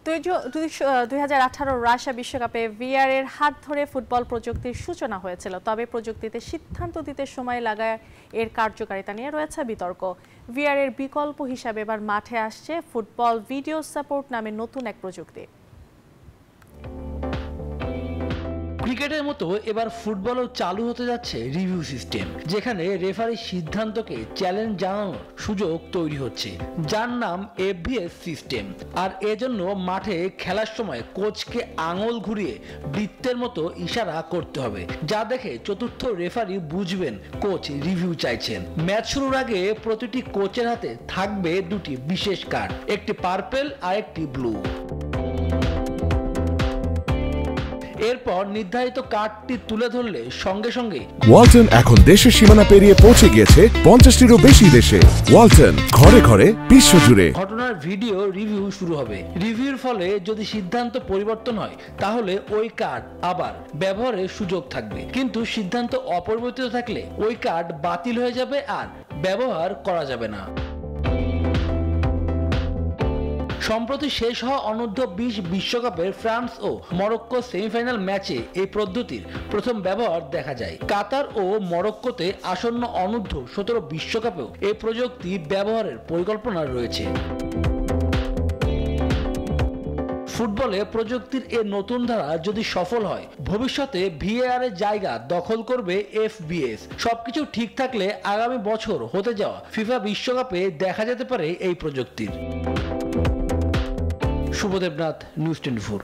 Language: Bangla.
2018 রাশিয়া বিশ্বকাপে ভিআর এর হাত ধরে ফুটবল প্রযুক্তির সূচনা হয়েছিল, তবে প্রযুক্তিতে সিদ্ধান্ত দিতে সময় লাগায় এর কার্যকারিতা নিয়ে রয়েছে বিতর্ক। ভিআর এর বিকল্প হিসাবে এবার মাঠে আসছে ফুটবল ভিডিও সাপোর্ট নামে নতুন এক প্রযুক্তি। ক্রিকেটের মতো এবার ফুটবলও চালু হতে যাচ্ছে রিভিউ সিস্টেম, যেখানে রেফারির সিদ্ধান্তকে চ্যালেঞ্জ জানানোর সুযোগ তৈরি হচ্ছে, যার নাম এফভিএস সিস্টেম। আর এজন্য মাঠে খেলার সময় কোচকে আঙুল ঘুরিয়ে বৃত্তের মতো ইশারা করতে হবে, যা দেখে চতুর্থ রেফারি বুঝবেন কোচ রিভিউ চাইছেন। ম্যাচ শুরুর আগে প্রতিটি কোচের হাতে থাকবে দুটি বিশেষ কার্ড, একটি পার্পেল আর একটি ব্লু। এরপর নির্ধারিত কার্ডটি তুলে ধরলে সঙ্গে সঙ্গে ওয়ালটন এখন দেশের সীমানা পেরিয়ে পৌঁছে গিয়েছে 50টিরও বেশি দেশে। ওয়ালটন, ঘরে ঘরে বিশ্বজুড়ে। ঘটনার ভিডিও রিভিউ শুরু হবে। রিভিউর ফলে যদি সিদ্ধান্ত পরিবর্তন হয়, তাহলে ওই কার্ড আবার ব্যবহারের সুযোগ থাকবে, কিন্তু সিদ্ধান্ত অপরিবর্তিত থাকলে ওই কার্ড বাতিল হয়ে যাবে আর ব্যবহার করা যাবে না। সম্প্রতি শেষ হওয়া অনূর্ধ্ব 20 বিশ্বকাপের ফ্রান্স ও মরক্কো সেমিফাইনাল ম্যাচে এই পদ্ধতির প্রথম ব্যবহার দেখা যায়। কাতার ও মরক্কোতে আসন্ন অনূর্ধ্ব 17 বিশ্বকাপেও এই প্রযুক্তি ব্যবহারের পরিকল্পনা রয়েছে। ফুটবলে প্রযুক্তির এ নতুন ধারা যদি সফল হয়, ভবিষ্যতে ভিএআর এর জায়গা দখল করবে এফভিএস। সবকিছু ঠিক থাকলে আগামী বছর হতে যাওয়া ফিফা বিশ্বকাপে দেখা যেতে পারে এই প্রযুক্তির। শুভদেবনাথ, নিউজ 24।